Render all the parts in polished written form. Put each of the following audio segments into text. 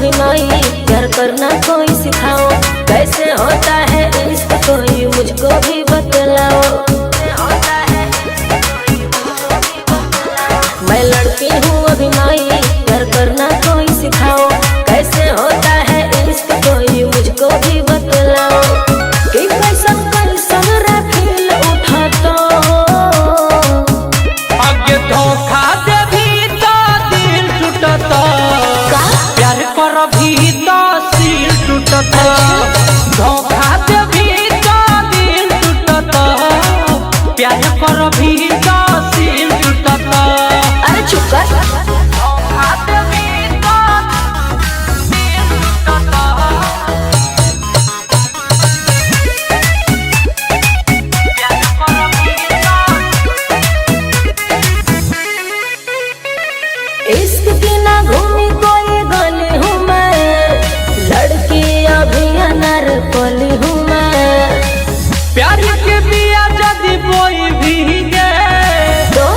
अभी नहीं, प्यार करना कोई सिखाओ, कैसे होता है इश्क कोई मुझको भी बतलाओ। मैं लड़की हूँ अभी नहीं, प्यार करना कोई सिखाओ, कैसे होता है इश्क कोई मुझको भी बतलाओ। कि कैसन कैसन रे फील उठा तो आगे धोखा दे भी तो दिल टूटता, प्यार कर भी तो सिल टूटता। धोखा दे भी तो दिल टूटता, प्यार कर भी तो सिल टूटता। अरे चुप कर। धोखा दे भी तो दिल टूटता, प्यार कर भी इश्क की ना घूमी कोई गली हूँ मैं, लड़की अभी अनरकली हूँ मैं। प्यार के बिया जदी बोई भीगे,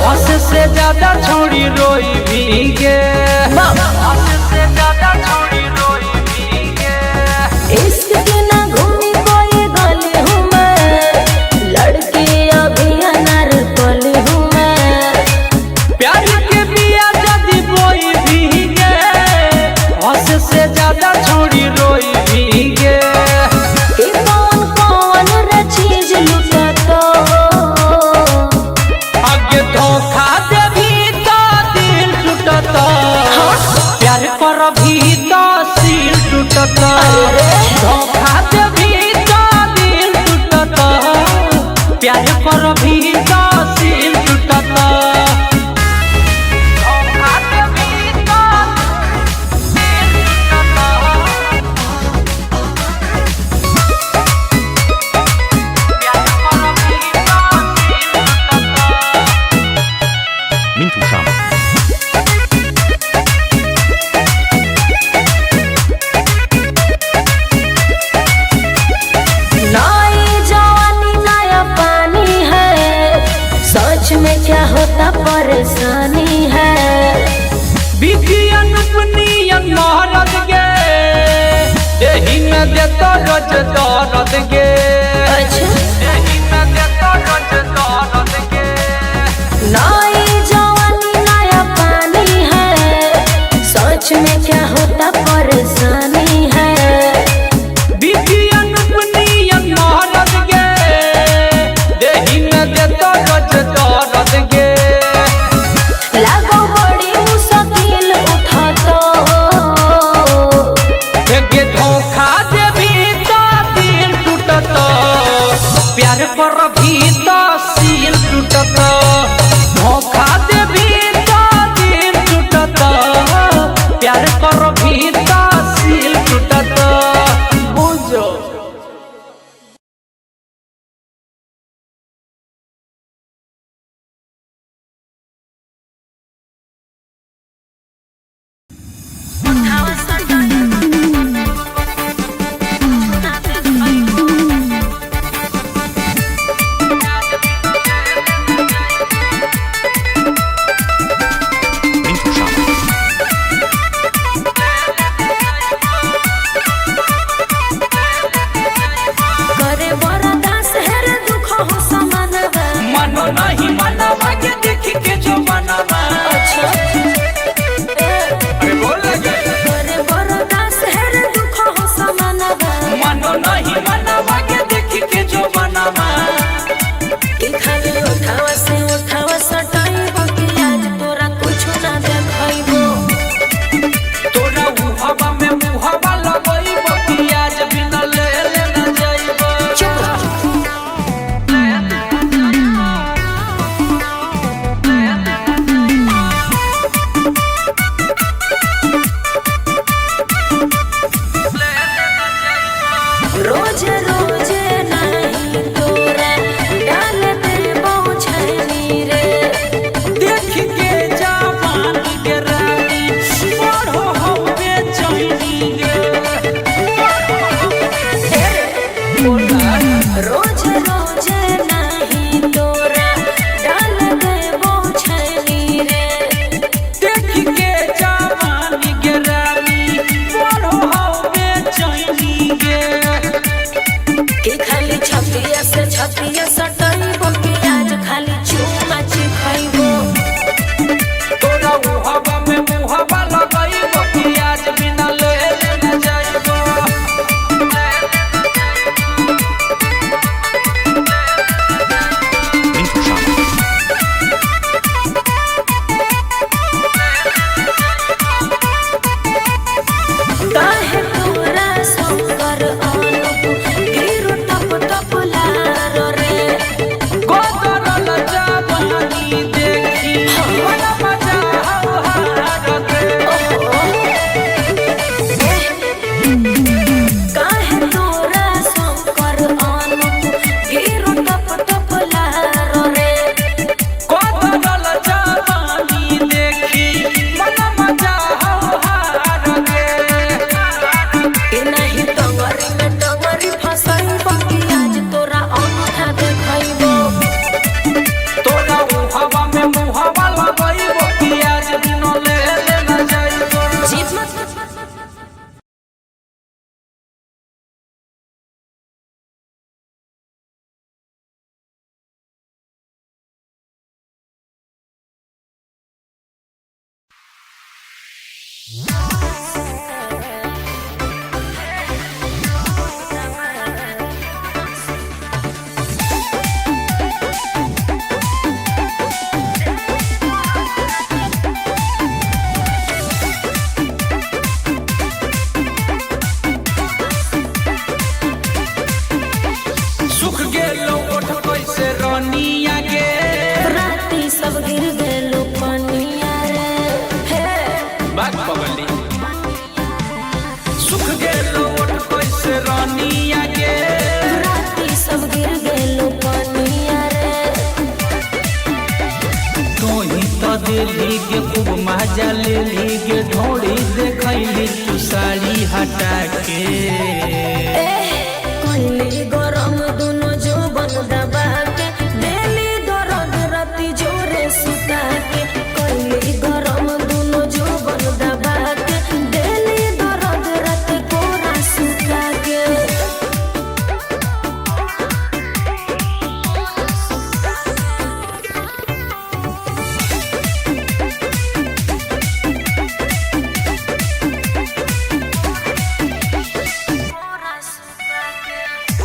हंस से ज्यादा छोड़ी रोई भीगे। हंस से ज्यादा छोड़ी रोई भीगे। इश्क की ना घूमी कोई गली हूँ मैं, लड़की अभी अनरकली हूँ मैं। प्यार के बिया जदी बोई भीगे, हंस से ज्यादा छोड़ी रोई भीगे। कि कौन कौन रे चीज लुटा तो आगे धोखा दे भी तो दिल टूटता, प्यार कर भी तो सिल टूटता। धोखा दे भी तो दिल टूटता, प्यार कर भी तो सिल टूटता। धोखा दे भी तो दिल टूटता, प्यार कर भी तो सिल टूटता। Mintu Shama. नई जवानी नया पानी है, सच में क्या होता परेशानी है। बिकियन अपनियन महारत गे, देही में देता रोज दौरत गे। अच्छा देही में देता रोज दौरत गे। नई जवानी नया पानी है, सच में क्या होता परेशानी है। बिकियन अपनियन महारत गे, देही में देता रोज दौरत गे। लागो बड़ी मुश्किल उठा तो गे धोखा दे भी तो दिल टूटता, प्यार पर भी तो सिल टूटता। धोखा दे भी तो दिल टूटता, प्यार कर भी तो सिल टूटता। बुझो Mintu Shama. सुख गेलो ओठ कैसे रानिया गे राती सब गिर गेलो पानिया रे तोही तो दिली के खूब मजा लेली गे ढोड़ी देखैली तू साड़ी हटा के कोइली गरम दुनो जो बन दबा के डेली दर्द राती जोरे सुता के कोइली गरम दुनो जो बन दबा के डेली दर्द राती कोरा सुता के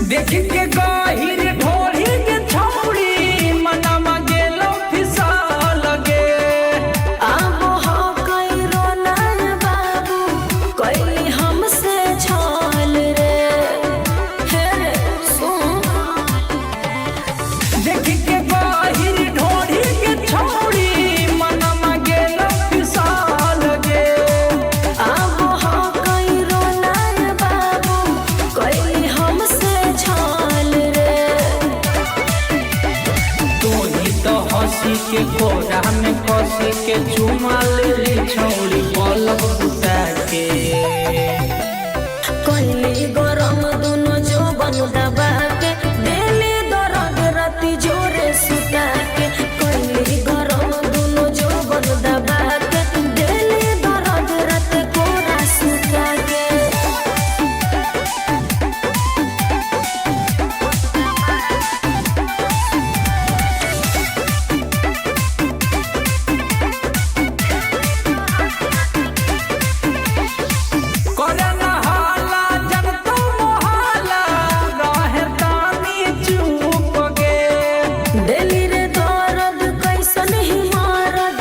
देख के गहिर ढोली के छौड़ी मनमा गेलो फिसा लगे आबो हो कई रोना बाबू कोइली हमसे छल रे हे रे सुन देख के गहिर ढोली के छौड़ी मनमा गेलो फिसा लगे आबो हो कई रोना बाबू कोइली हमसे छल रे तोही तो हंसी के कोरा में कसी के चुमा लेली छौड़ी पलक बुता के कोइली गरम दुनो जो बन दबा के डेली दर्द राती जोरे सुता के कोइली गरम दुनो जो बन दबा के डेली दर्द राती कोरा सुता के करे न हाला जब तो मोहाला रहे तानी चुप गे डेली रे दर्द कैसन ही मारद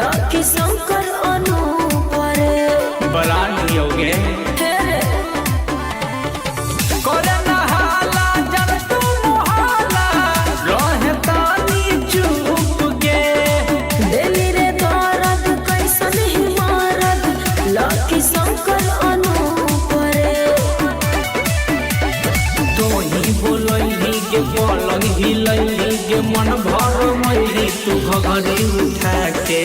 लकी शंकर अनूप रे बरानी होगे हे रे करे न हाला जब तो मोहाला रहे तानी चुप गे डेली रे दर्द कैसन ही मारद लकी शंकर अनूप रे तोही बोलैली गे पलंग हिलैली गे मन भर मैली तू घघरी उठा के